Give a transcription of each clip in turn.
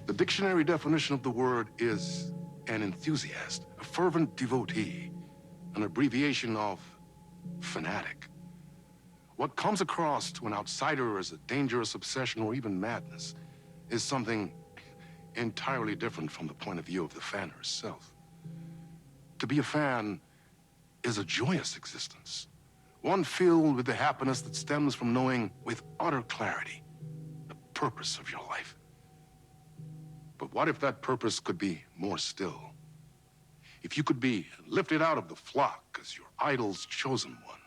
The dictionary definition of the word is an enthusiast, a fervent devotee, an abbreviation of fanatic. What comes across to an outsider as a dangerous obsession or even madness is something entirely different from the point of view of the fan herself. To be a fan is a joyous existence, one filled with the happiness that stems from knowing with utter clarity the purpose of your life. But what if that purpose could be more still? If you could be lifted out of the flock as your idol's chosen one,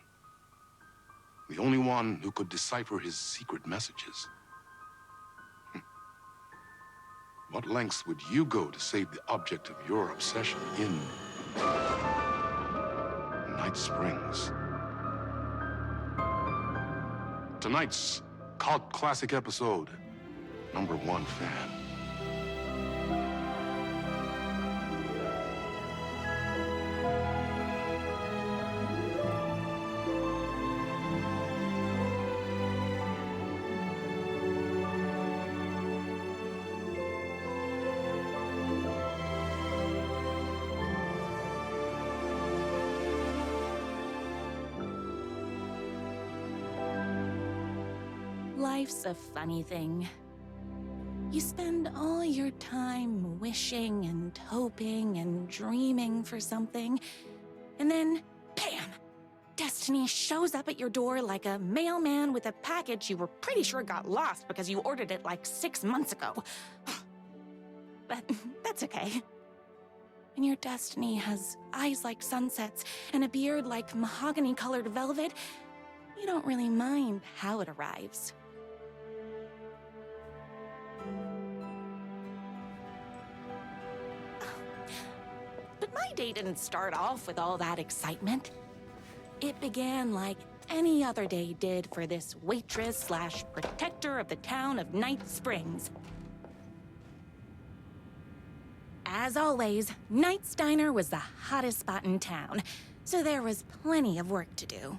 the only one who could decipher his secret messages. What lengths would you go to save the object of your obsession in Night Springs? Tonight's cult classic episode, #1 fan. Life's a funny thing. You spend all your time wishing and hoping and dreaming for something, and then, bam! Destiny shows up at your door like a mailman with a package you were pretty sure got lost because you ordered it like 6 months ago. But that's okay. When your destiny has eyes like sunsets and a beard like mahogany-colored velvet, you don't really mind how it arrives. But my day didn't start off with all that excitement. It began like any other day did for this waitress/protector of the town of Night Springs. As always, Knight's Diner was the hottest spot in town, so there was plenty of work to do.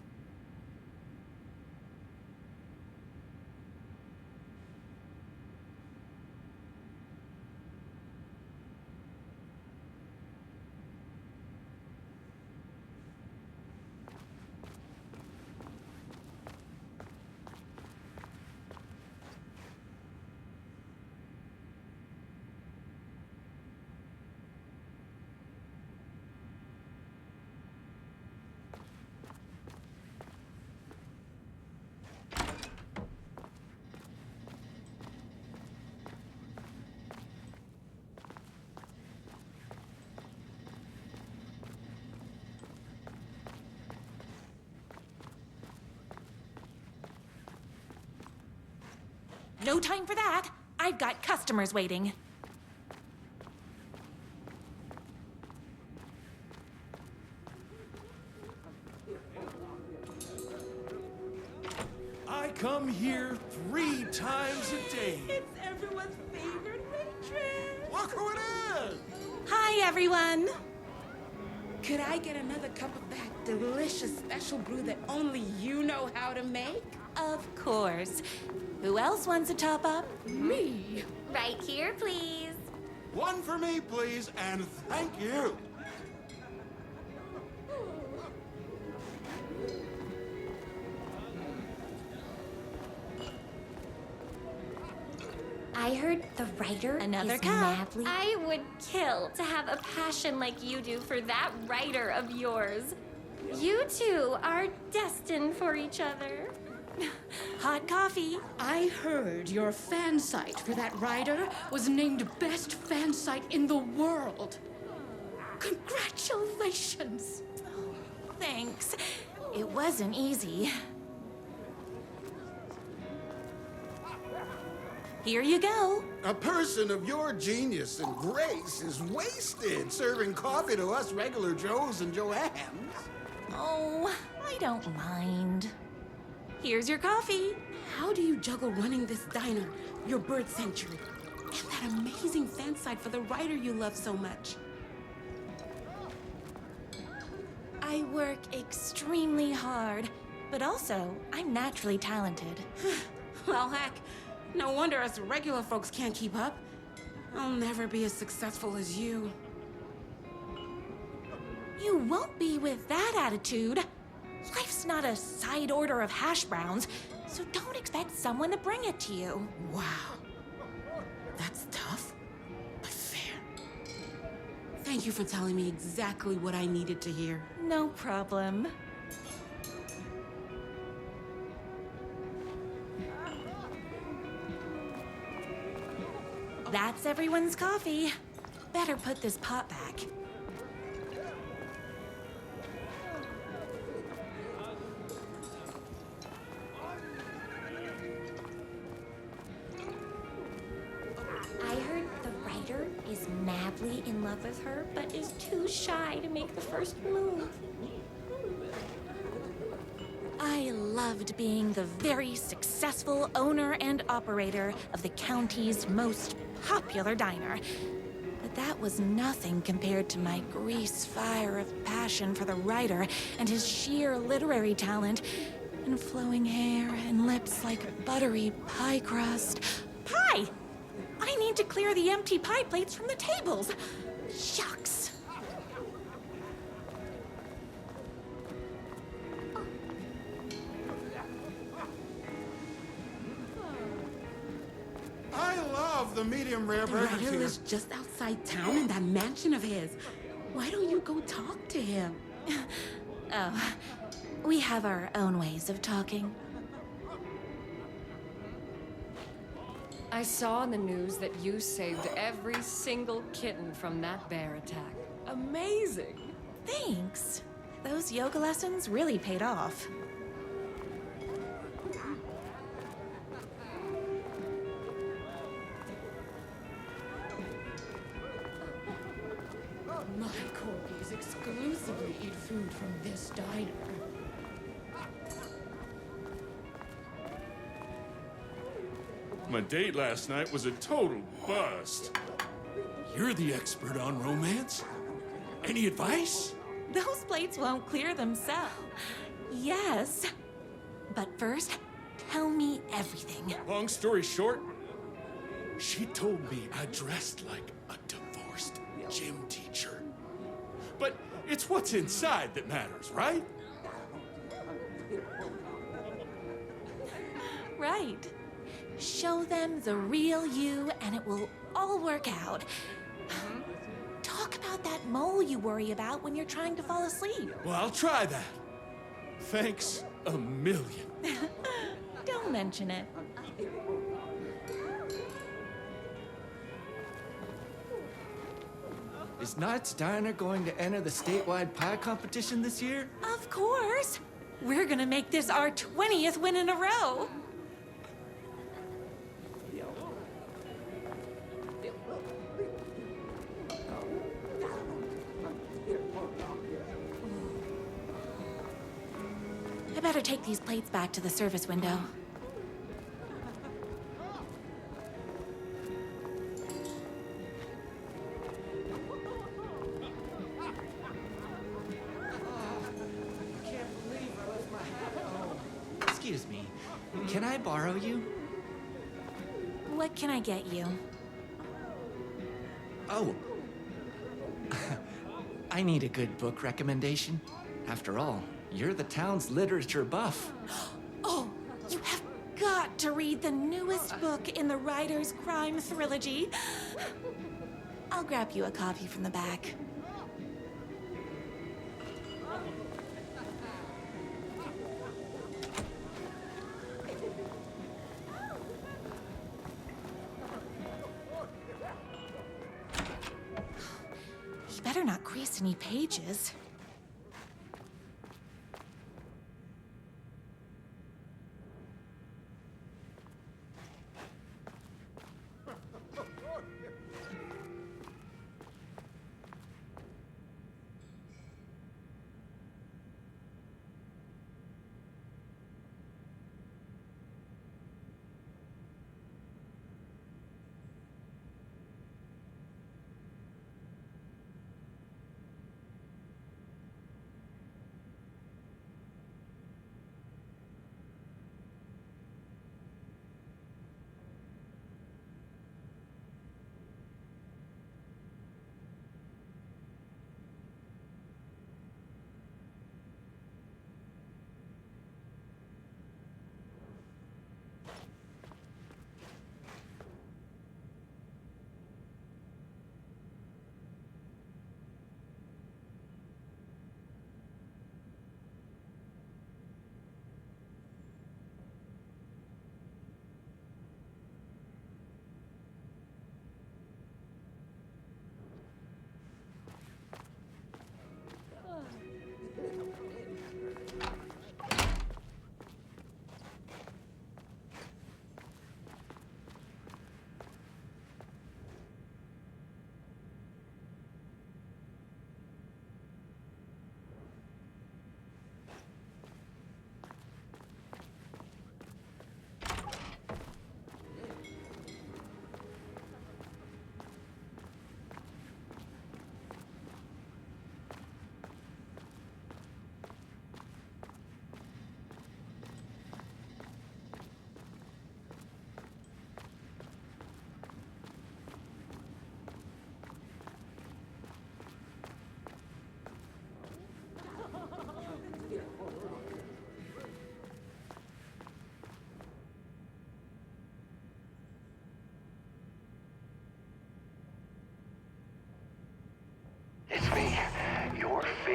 No time for that. I've got customers waiting. I come here 3 times a day. It's everyone's favorite waitress. Look who it is! Hi, everyone. Could I get another cup of that delicious special brew that only you know how to make? Of course. Who else wants a top up? Me? Right here, please. 1 for me, please, and thank you. I heard the writer Another is cup. madly... I would kill to have a passion like you do for that writer of yours. You two are destined for each other. Hot coffee. I heard your fan site for that writer was named best fan site in the world. Congratulations! Thanks. It wasn't easy. Here you go. A person of your genius and grace is wasted serving coffee to us regular Joes and Joannes. Oh, I don't mind. Here's your coffee. How do you juggle running this diner, your bird sanctuary, and that amazing fan site for the writer you love so much? I work extremely hard, but also I'm naturally talented. Well, heck, no wonder us regular folks can't keep up. I'll never be as successful as you. You won't be with that attitude. Life's not a side order of hash browns, so don't expect someone to bring it to you. Wow. That's tough, but fair. Thank you for telling me exactly what I needed to hear. No problem. That's everyone's coffee. Better put this pot back. I heard the writer is madly in love with her, but is too shy to make the first move. I loved being the very successful owner and operator of the county's most popular diner. But that was nothing compared to my grease fire of passion for the writer and his sheer literary talent, and flowing hair and lips like buttery pie crust. Pie! I need to clear the empty pie plates from the tables. Shucks. I love the medium rare The burgers writer here. lives just outside town in that mansion of his. Why don't you go talk to him? Oh, we have our own ways of talking. I saw in the news that you saved every single kitten from that bear attack. Amazing! Thanks. Those yoga lessons really paid off. My corgis exclusively eat food from this diner. My date last night was a total bust. You're the expert on romance. Any advice? Those plates won't clear themselves. Yes. But first, tell me everything. Long story short, she told me I dressed like a divorced gym teacher. But it's what's inside that matters, right? Right. Show them the real you and it will all work out. Talk about that mole you worry about when you're trying to fall asleep. Well, I'll try that. Thanks a million. Don't mention it. Is Knight's Diner going to enter the statewide pie competition this year? Of course. We're gonna make this our 20th win in a row. I better take these plates back to the service window. Can't believe I left my hat at home. Excuse me, can I borrow you? What can I get you? Oh. I need a good book recommendation. After all, you're the town's literature buff. Oh, you have got to read the newest book in the Writer's Crime Trilogy. I'll grab you a copy from the back. You better not crease any pages.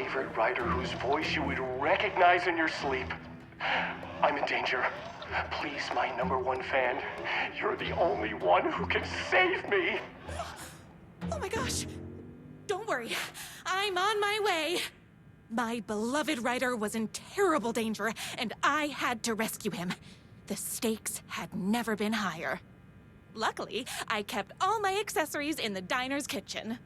favorite writer whose voice you would recognize in your sleep. I'm in danger. Please, my #1 fan, you're the only one who can save me. Oh my gosh! Don't worry, I'm on my way. My beloved writer was in terrible danger, and I had to rescue him. The stakes had never been higher. Luckily, I kept all my accessories in the diner's kitchen.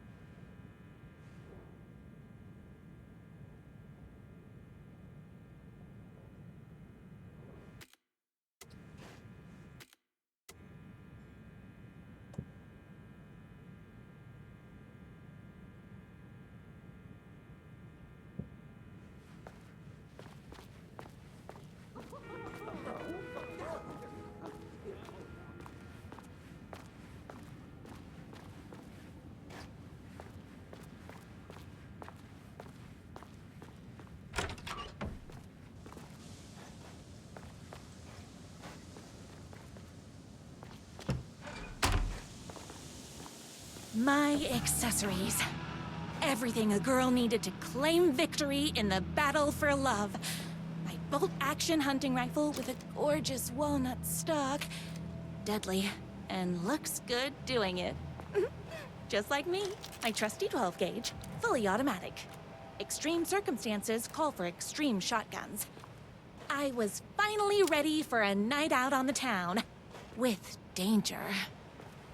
My accessories. Everything a girl needed to claim victory in the battle for love. My bolt-action hunting rifle with a gorgeous walnut stock. Deadly, and looks good doing it. Just like me, my trusty 12-gauge, fully automatic. Extreme circumstances call for extreme shotguns. I was finally ready for a night out on the town. With danger.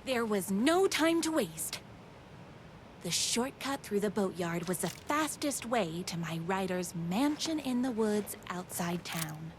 There was no time to waste. The shortcut through the boatyard was the fastest way to my writer's mansion in the woods outside town.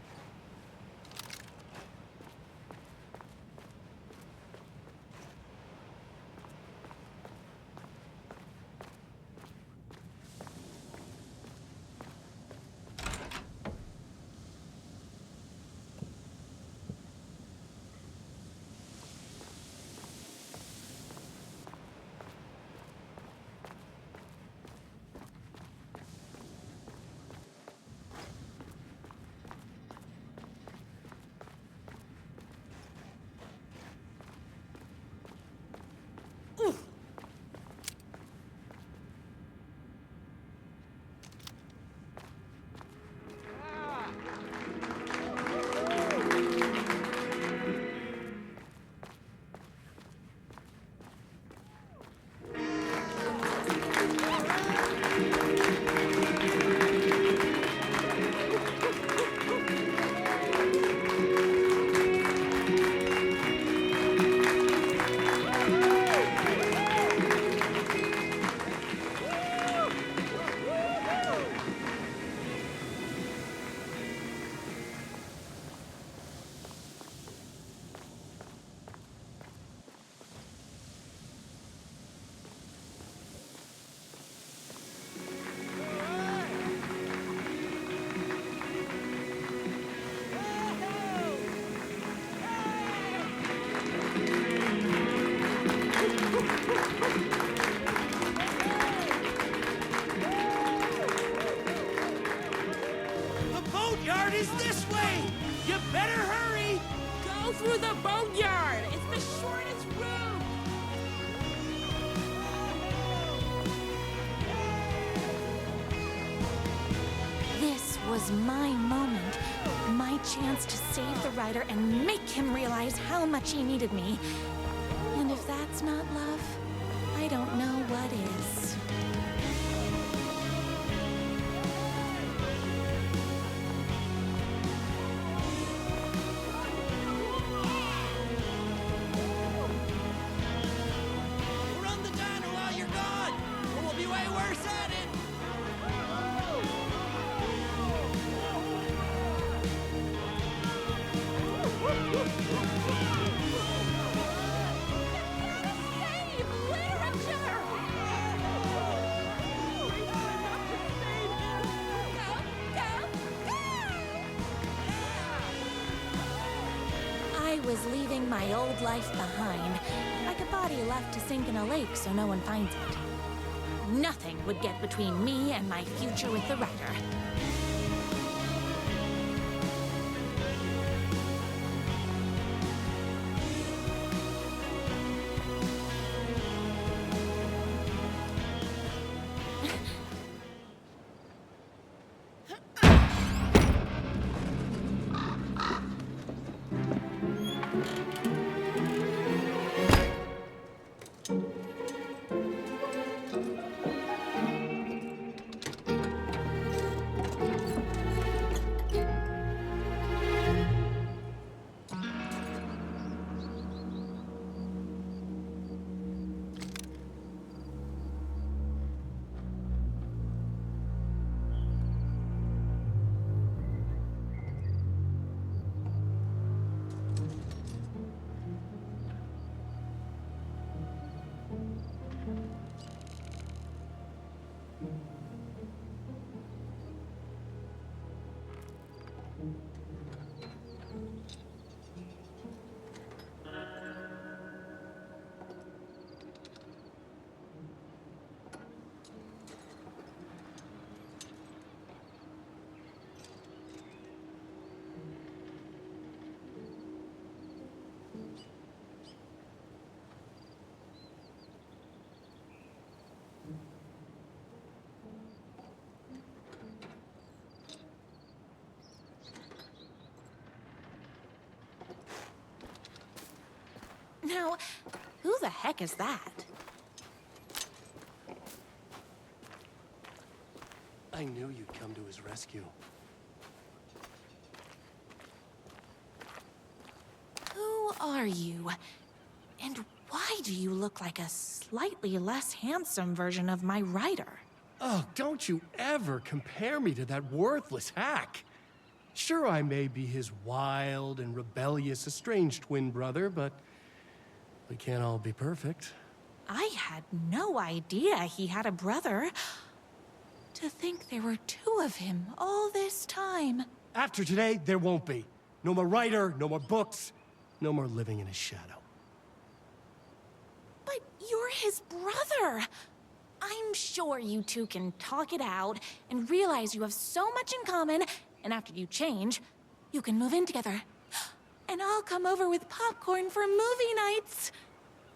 is this way! You better hurry! Go through the boatyard! It's the shortest route! This was my moment. My chance to save the writer and make him realize how much he needed me. And if that's not love, I don't know what is. Run the diner while you're gone, or we'll be way worse at it! I was leaving my old life behind, like a body left to sink in a lake so no one finds it. Nothing would get between me and my future with the writer. Now, who the heck is that? I knew you'd come to his rescue. Who are you? And why do you look like a slightly less handsome version of my writer? Oh, don't you ever compare me to that worthless hack. Sure, I may be his wild and rebellious estranged twin brother, but we can't all be perfect. I had no idea he had a brother. To think there were two of him all this time. After today, there won't be. No more writer, no more books, no more living in his shadow. But you're his brother. I'm sure you two can talk it out and realize you have so much in common, and after you change, you can move in together. And I'll come over with popcorn for movie nights.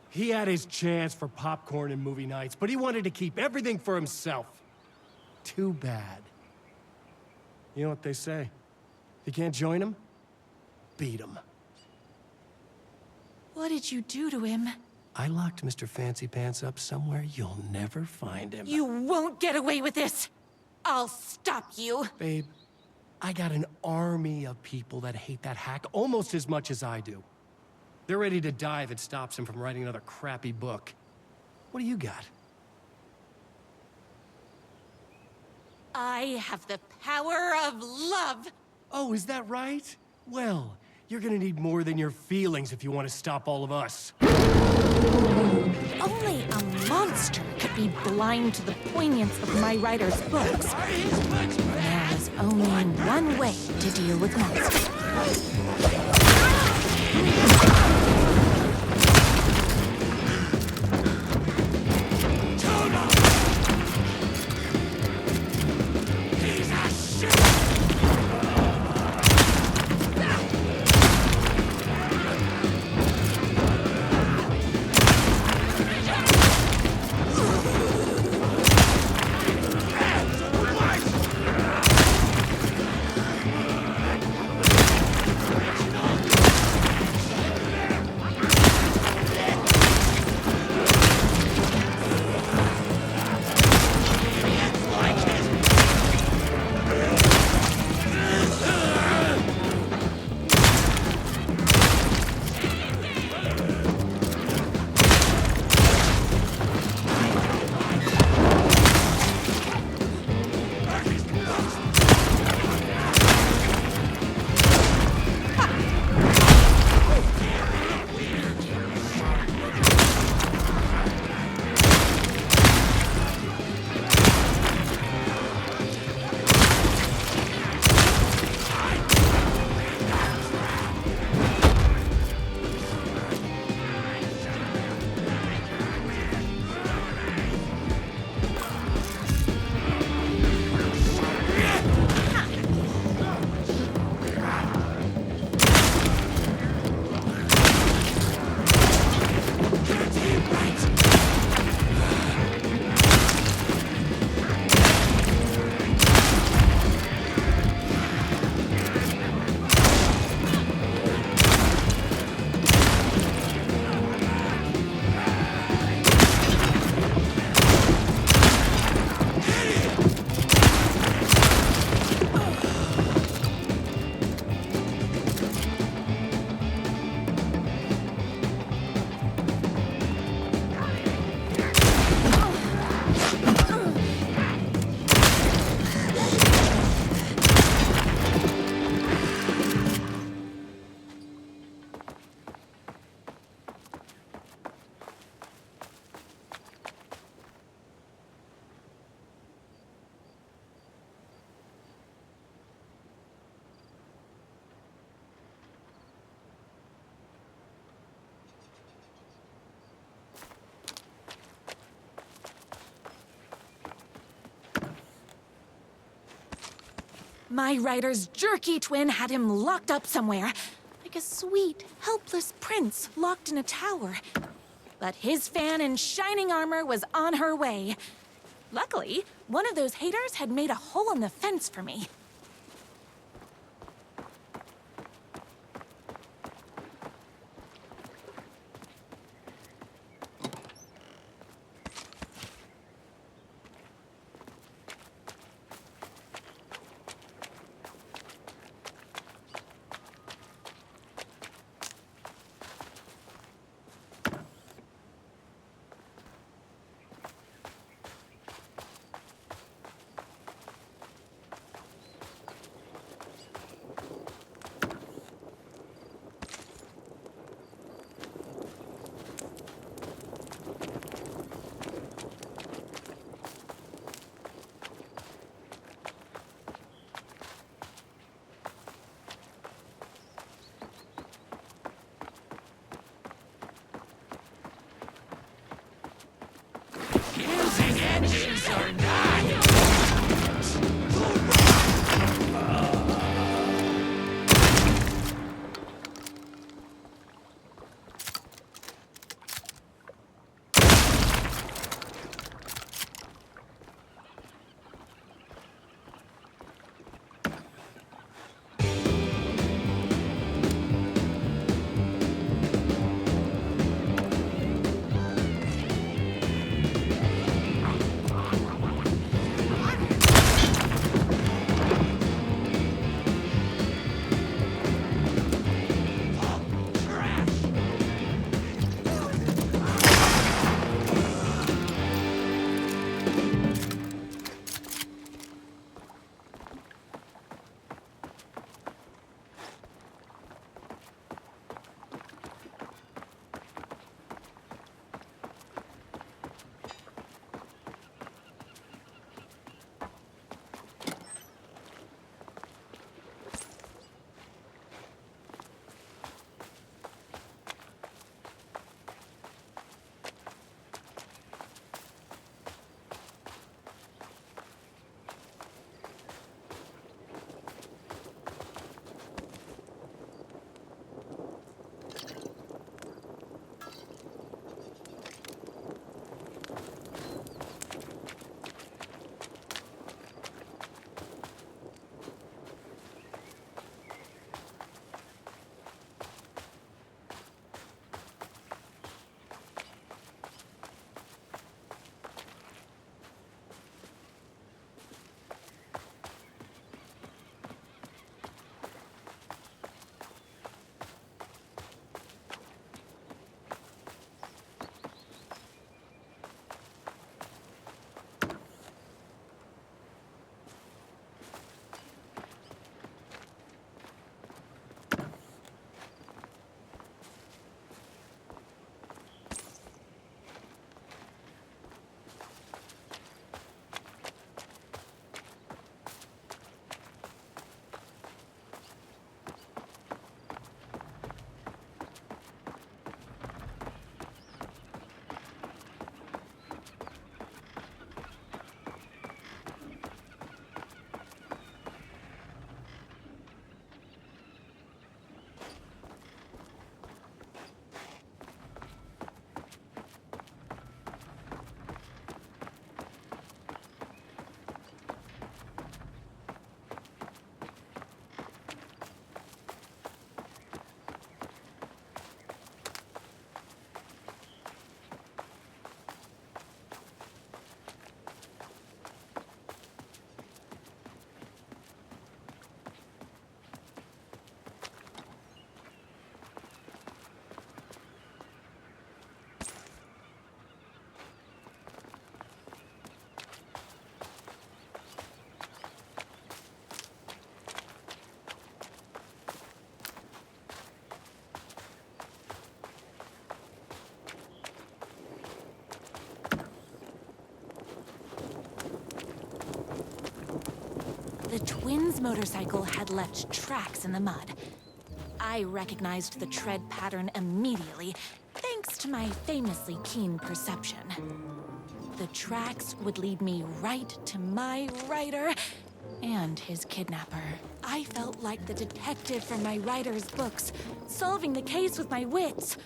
He had his chance for popcorn and movie nights, but he wanted to keep everything for himself. Too bad. You know what they say? If you can't join him, beat him. What did you do to him? I locked Mr. Fancy Pants up somewhere you'll never find him. You won't get away with this. I'll stop you. Babe, I got an army of people that hate that hack almost as much as I do. They're ready to die if it stops him from writing another crappy book. What do you got? I have the power of love. Oh, is that right? Well, you're gonna need more than your feelings if you want to stop all of us. Only a monster could be blind to the poignance of my writer's books. There is only one way to deal with monsters. My writer's jerky twin had him locked up somewhere, like a sweet, helpless prince locked in a tower. But his fan in shining armor was on her way. Luckily, one of those haters had made a hole in the fence for me. Using engines or not! The twins' motorcycle had left tracks in the mud. I recognized the tread pattern immediately, thanks to my famously keen perception. The tracks would lead me right to my rider and his kidnapper. I felt like the detective from my writer's books, solving the case with my wits.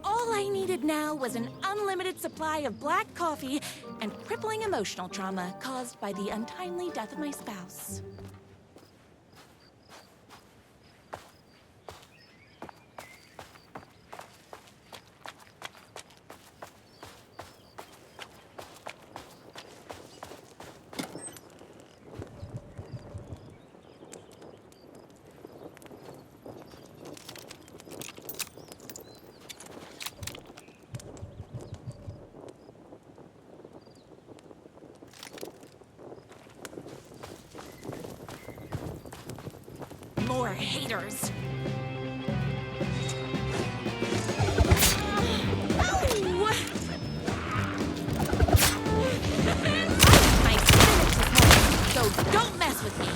All I needed now was an unlimited supply of black coffee and crippling emotional trauma caused by the untimely death of my spouse. More haters. Ow! My spinach is home, so don't mess with me.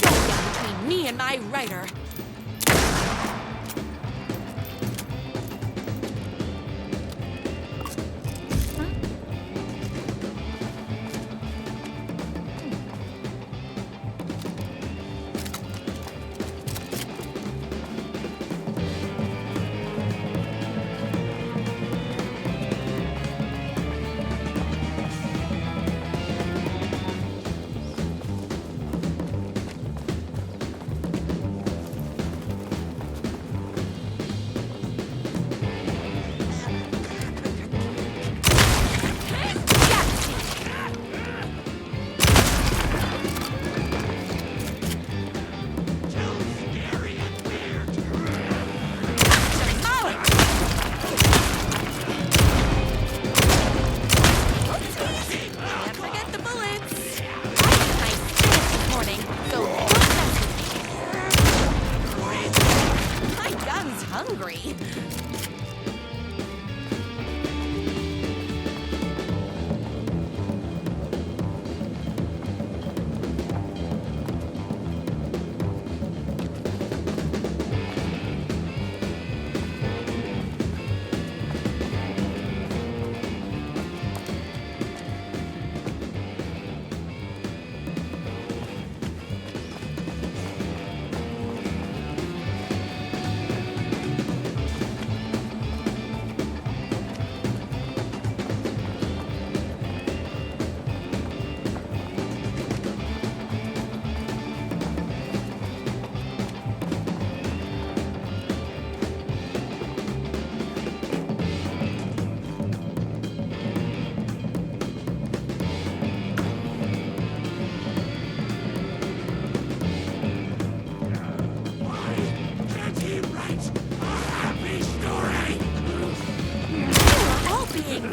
Don't get between me and my writer. Hungry.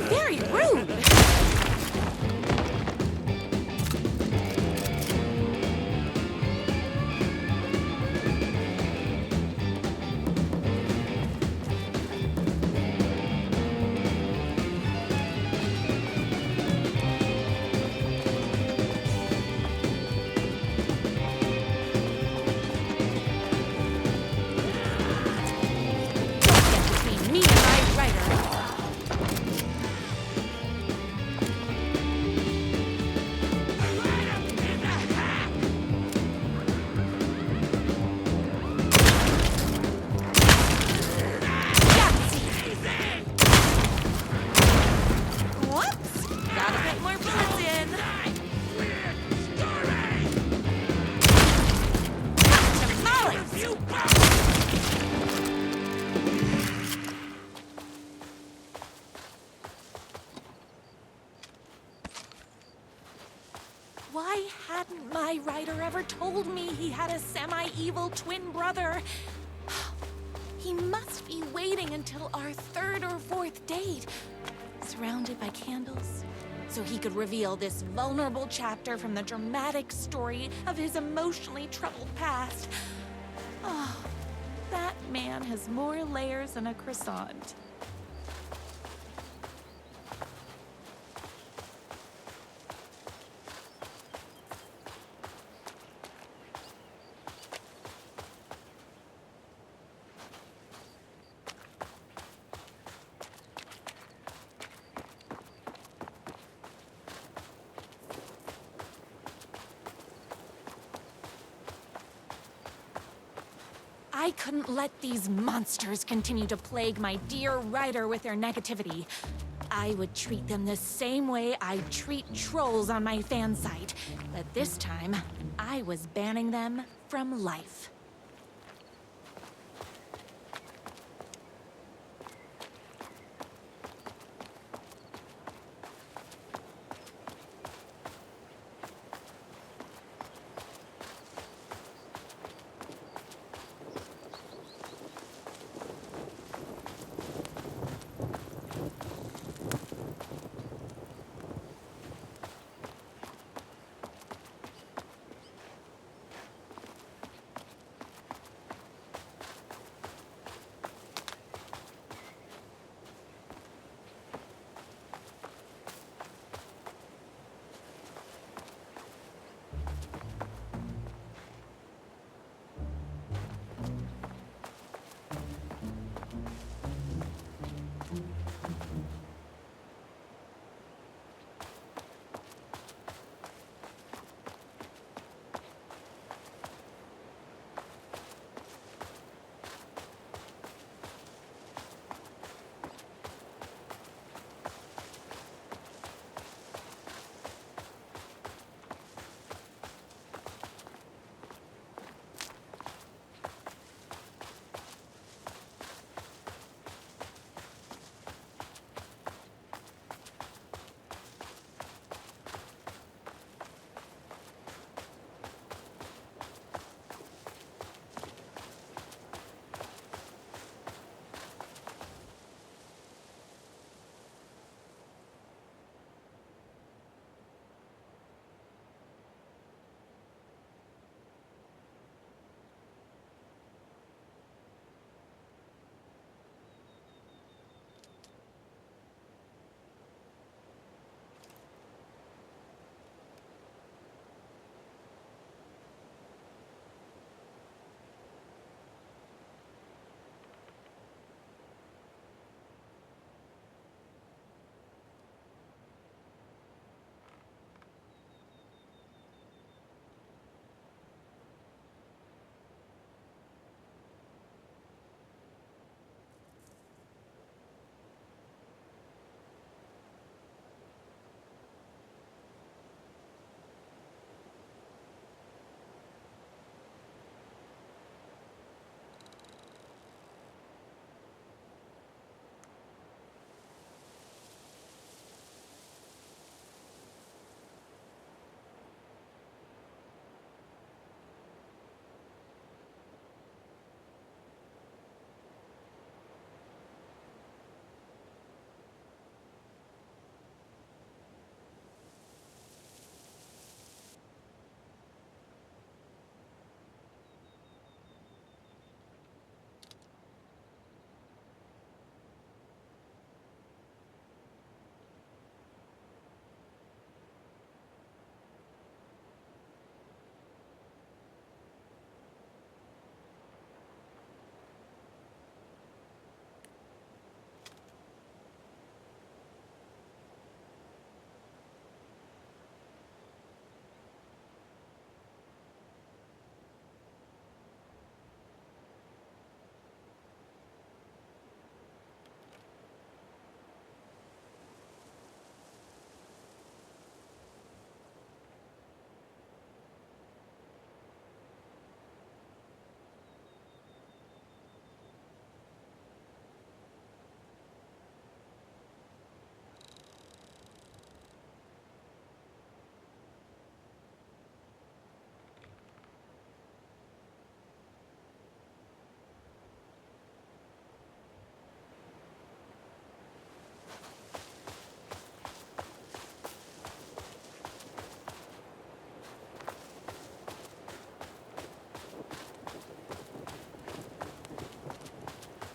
Very rude! Why hadn't my writer ever told me he had a semi-evil twin brother? He must be waiting until our third or fourth date, surrounded by candles, so he could reveal this vulnerable chapter from the dramatic story of his emotionally troubled past. Oh, that man has more layers than a croissant. I couldn't let these monsters continue to plague my dear writer with their negativity. I would treat them the same way I treat trolls on my fan site. But this time, I was banning them from life.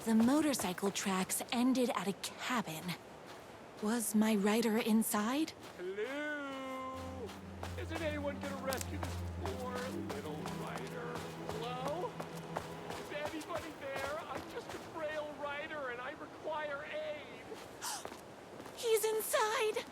The motorcycle tracks ended at a cabin. Was my writer inside? Hello? Isn't anyone gonna rescue this poor little writer? Hello? Is anybody there? I'm just a frail writer and I require aid. He's inside!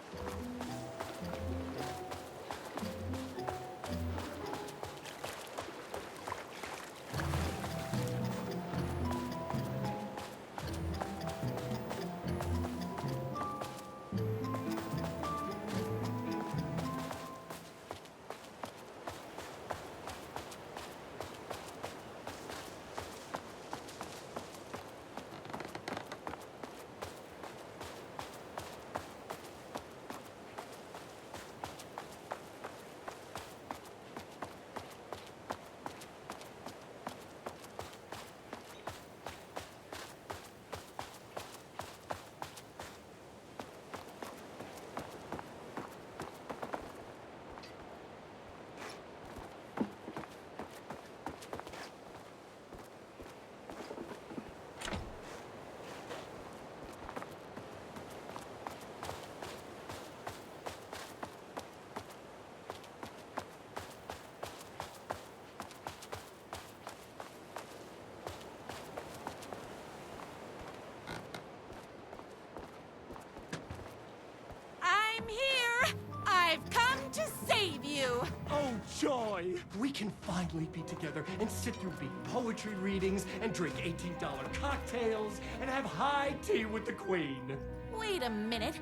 boy! We can finally be together and sit through big poetry readings and drink $18 cocktails and have high tea with the Queen. Wait a minute.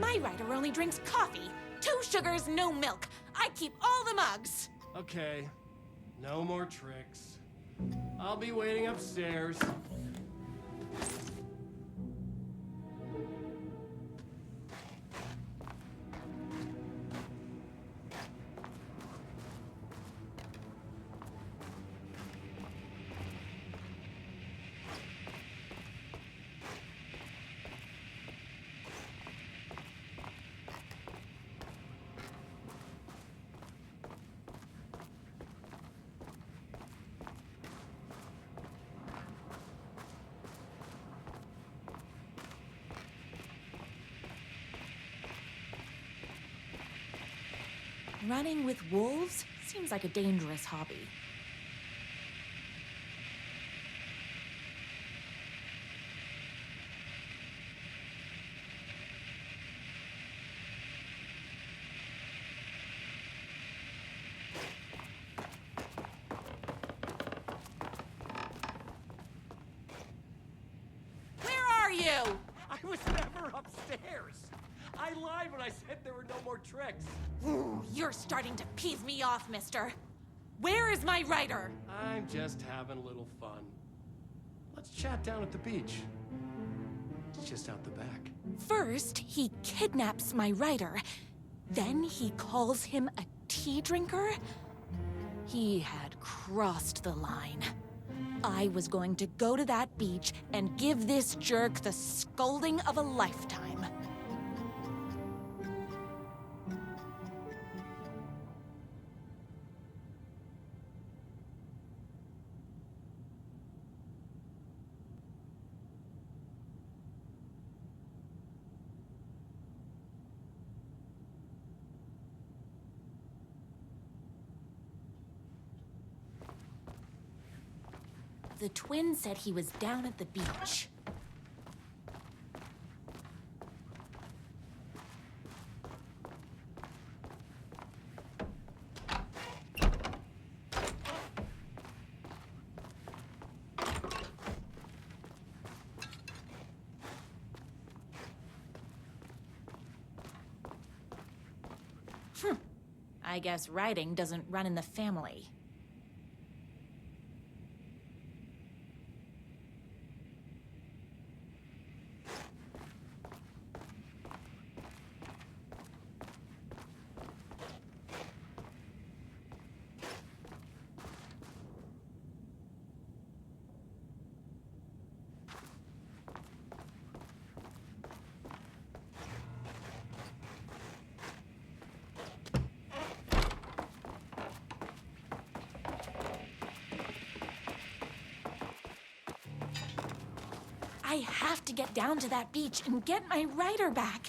My writer only drinks coffee. 2 sugars, no milk. I keep all the mugs. Okay, no more tricks. I'll be waiting upstairs. Running with wolves seems like a dangerous hobby. Where are you? I was never upstairs. I lied when I said there were no more tricks. Ooh, you're starting to piss me off, mister. Where is my writer? I'm just having a little fun. Let's chat down at the beach. It's just out the back. First, he kidnaps my writer. Then he calls him a tea drinker. He had crossed the line. I was going to go to that beach and give this jerk the scolding of a lifetime. The twin said he was down at the beach. I guess writing doesn't run in the family. I have to get down to that beach and get my writer back.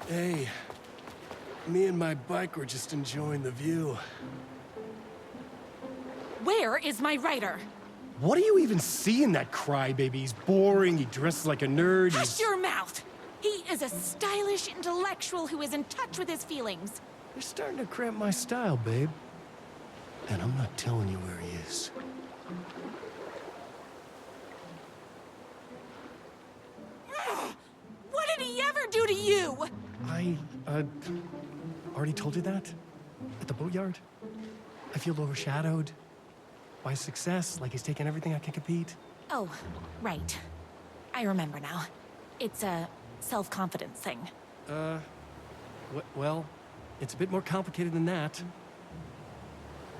Hey, me and my bike were just enjoying the view. Where is my writer? What do you even see in that crybaby? He's boring, he dresses like a nerd. Hush your mouth! He is a stylish intellectual who is in touch with his feelings. You're starting to cramp my style, babe. And I'm not telling you where he is. What did he ever do to you? I, already told you that? At the boatyard? I feel overshadowed. By success, like he's taking everything I can compete. Oh, right. I remember now. It's a self-confidence thing. Well, it's a bit more complicated than that.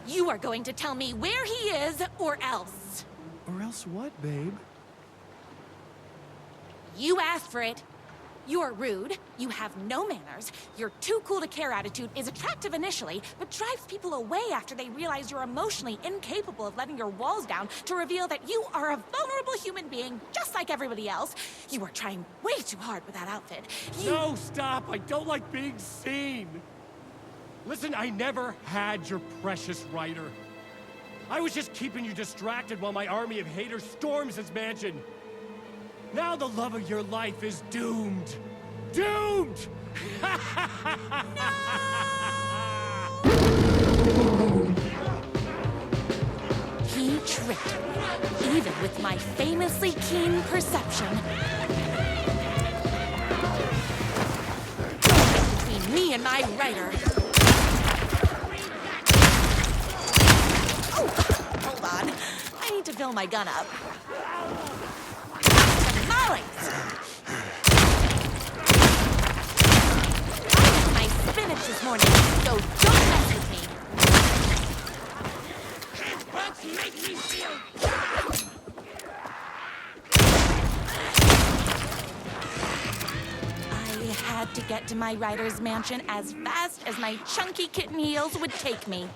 You are going to tell me where he is, or else. Or else what, babe? You asked for it. You're rude, you have no manners, your too cool to care attitude is attractive initially, but drives people away after they realize you're emotionally incapable of letting your walls down to reveal that you are a vulnerable human being just like everybody else. You are trying way too hard with that outfit. No, stop! I don't like being seen! Listen, I never had your precious Ryder. I was just keeping you distracted while my army of haters storms his mansion. Now the love of your life is doomed. Doomed! He tricked me, even with my famously keen perception. Between me and my Ryder. Oh, hold on. I need to fill my gun up. Tamales! I ate my spinach this morning, so don't mess with me. Bugs make me feel I had to get to my Ryder's mansion as fast as my chunky kitten heels would take me.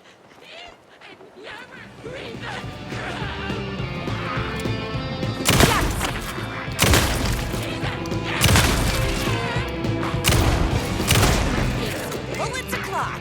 It's bullets o'clock.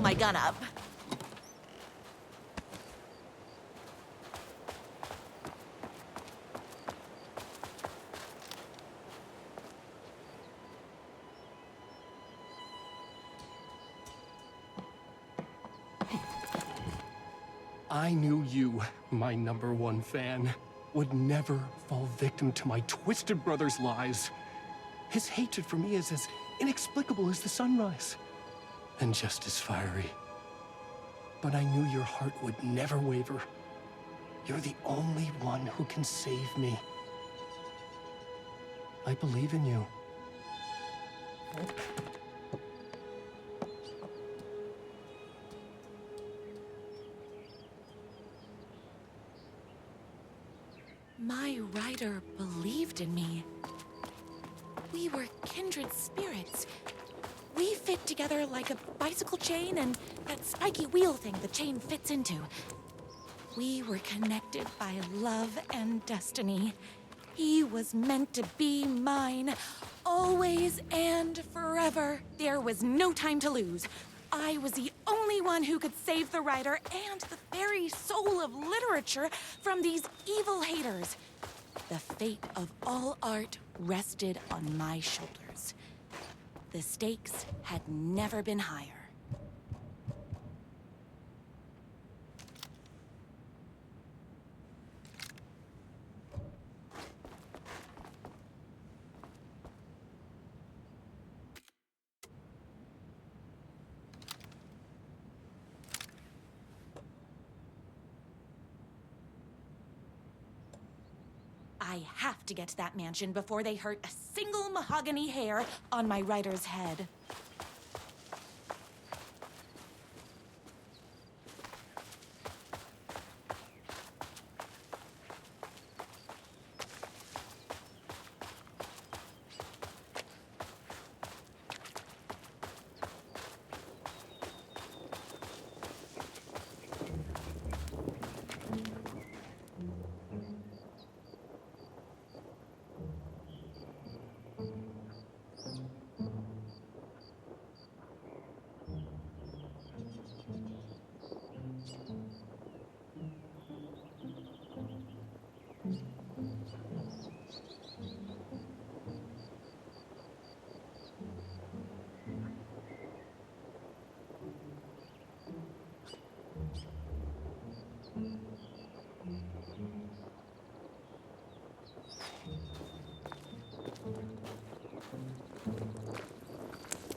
My gun up. I knew you, my #1 fan. would never fall victim to my twisted brother's lies. His hatred for me is as inexplicable as the sunrise, and just as fiery. But I knew your heart would never waver. You're the only one who can save me. I believe in you. My rider believed in me. We were kindred spirits. We fit together like a bicycle chain and that spiky wheel thing the chain fits into. We were connected by love and destiny. He was meant to be mine, always and forever. There was no time to lose. I was the only one who could save the writer and the very soul of literature from these evil haters. The fate of all art rested on my shoulders. The stakes had never been higher. I have to get to that mansion before they hurt a single mahogany hair on my writer's head.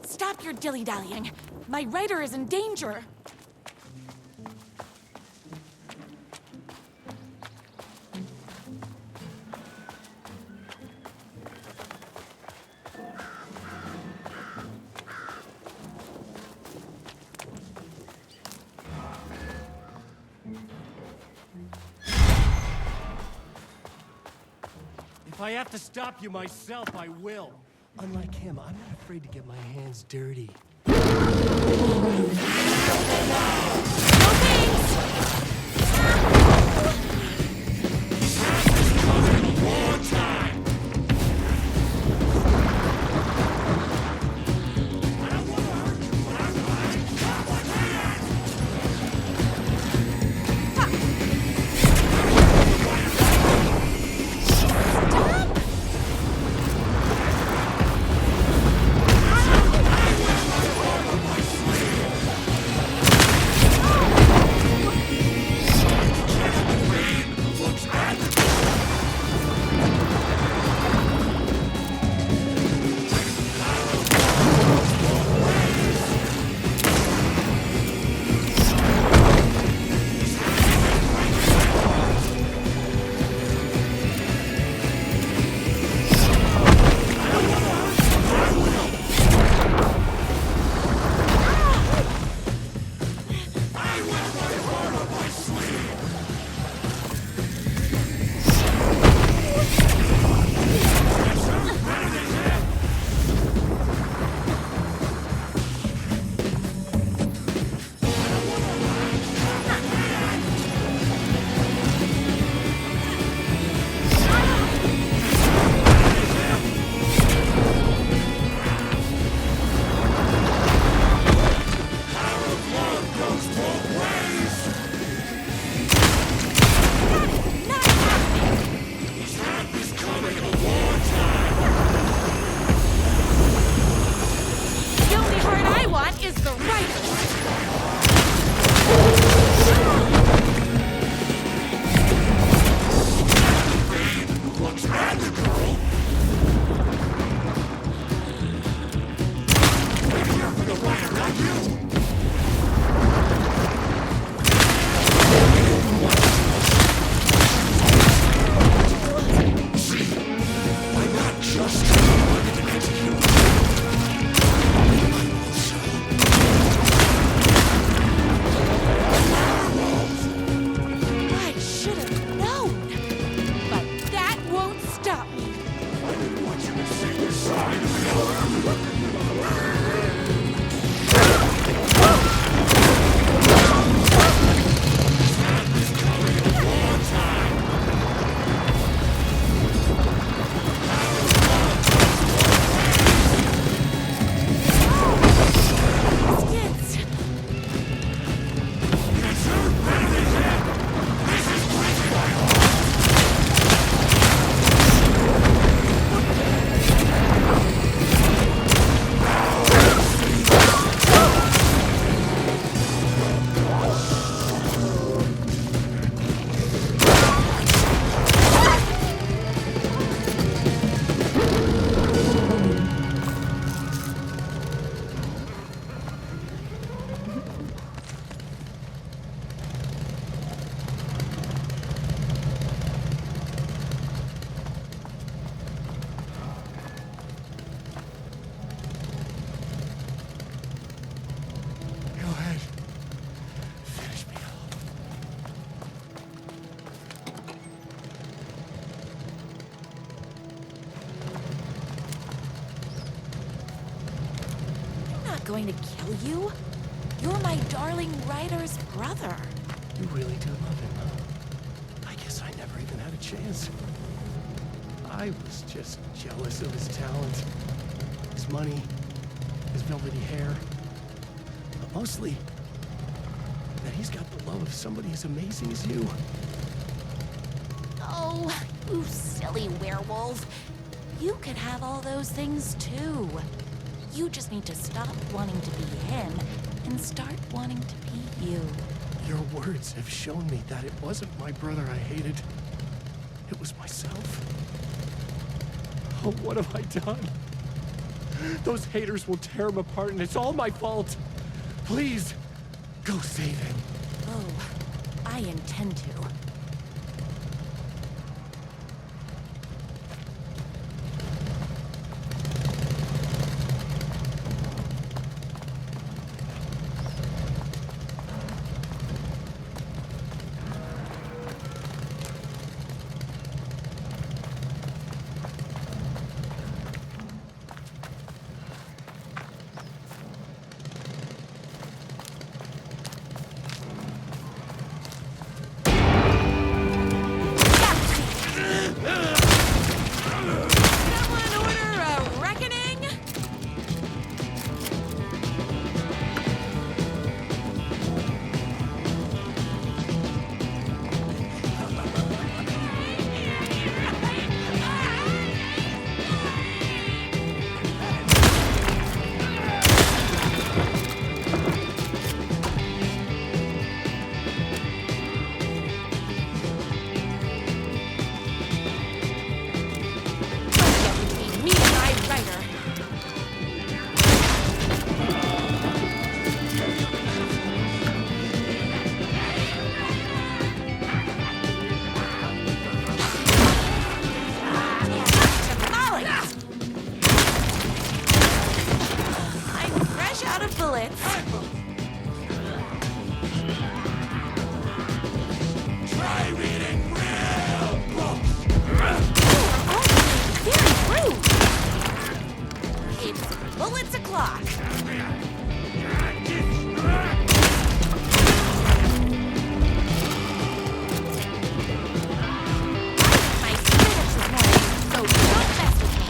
Stop your dilly-dallying. My writer is in danger. If I have to stop you myself, I will. Unlike him, I'm not afraid to get my hands dirty. stop me. Skids. Go ahead. Finish me off. I'm not going to kill you. You're my darling writer's brother. You really do love him, huh? I guess I never even had a chance. I was just jealous of his talent, his money, his velvety hair. But mostly, that he's got the love of somebody as amazing as you. Oh, you silly werewolf. You could have all those things too. You just need to stop wanting to be him and start wanting to be you. Your words have shown me that it wasn't my brother I hated. It was myself. Oh, what have I done? Those haters will tear him apart, and it's all my fault. Please, go save him. Oh, I intend to. Someone order a reckoning? Me and my writer. Tamales! I'm fresh out of bullets. Try reading real books. Very rude. It's bullets o'clock. My spirits this morning, so don't mess with me.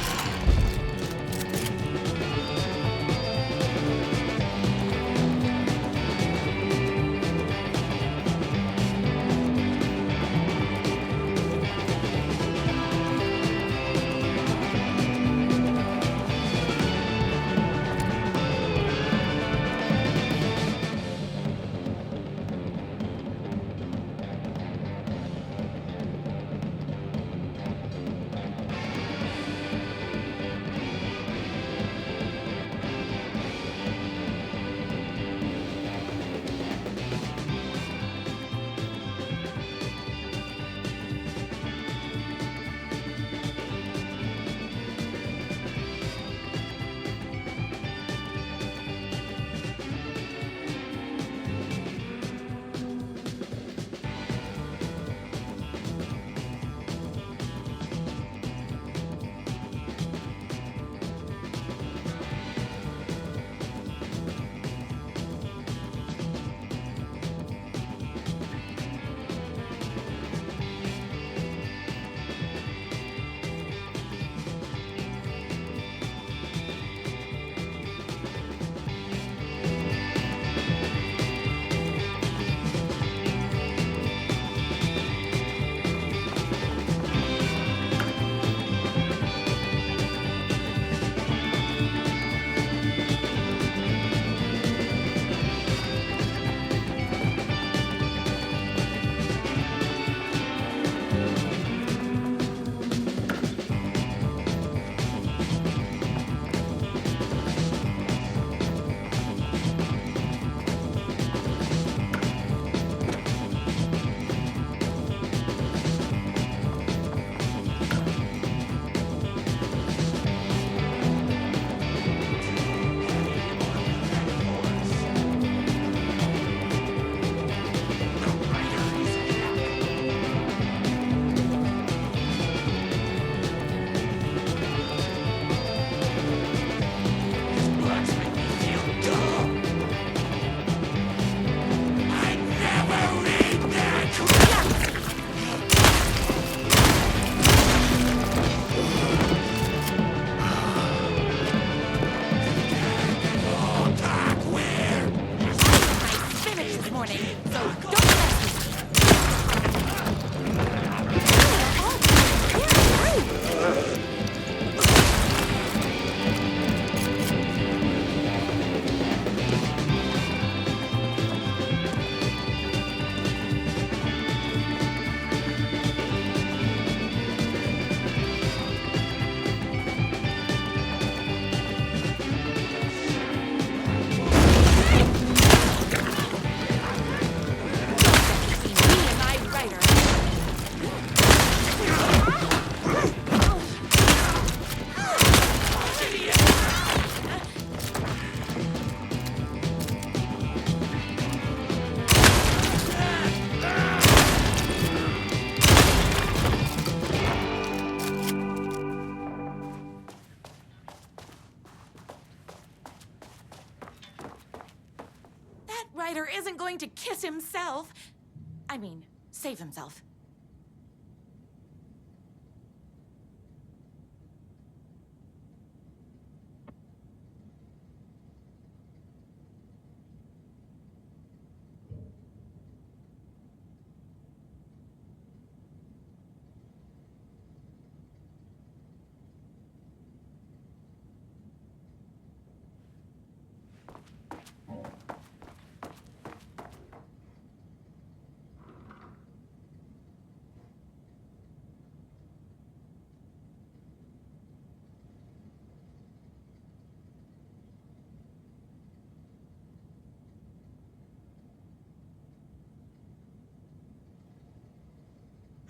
Ryder isn't going to kiss himself. I mean, save himself.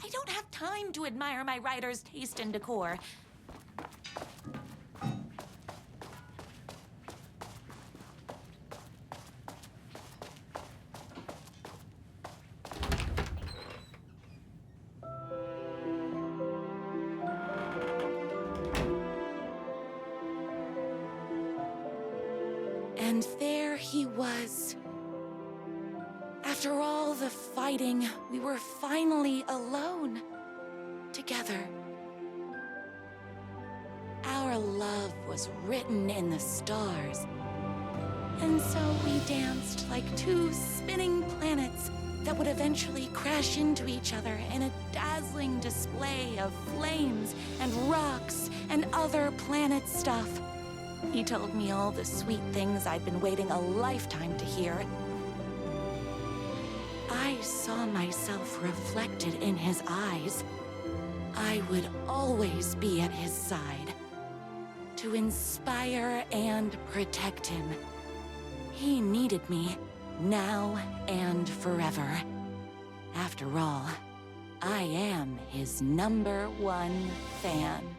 I don't have time to admire my writer's taste in decor. And there he was. After all the fighting, we were finally alone, together. Our love was written in the stars. And so we danced like two spinning planets that would eventually crash into each other in a dazzling display of flames and rocks and other planet stuff. He told me all the sweet things I'd been waiting a lifetime to hear. I saw myself reflected in his eyes. I would always be at his side, to inspire and protect him. He needed me, now and forever. After all, I am his #1 fan.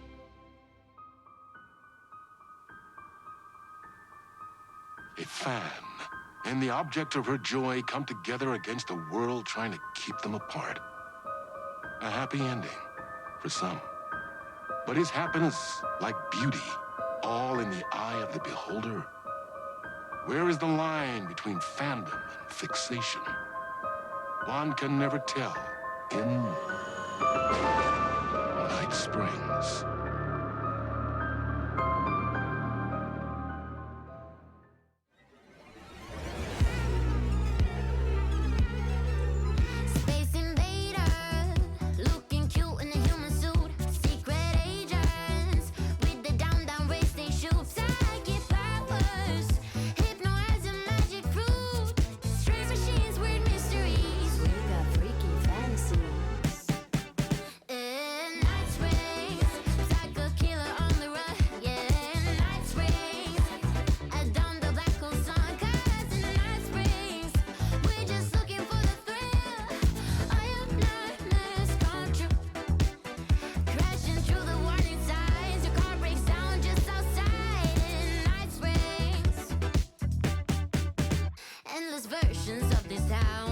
A fan and the object of her joy come together against a world trying to keep them apart. A happy ending for some. But is happiness, like beauty, all in the eye of the beholder? Where is the line between fandom and fixation? One can never tell in Night Springs. Versions of this town.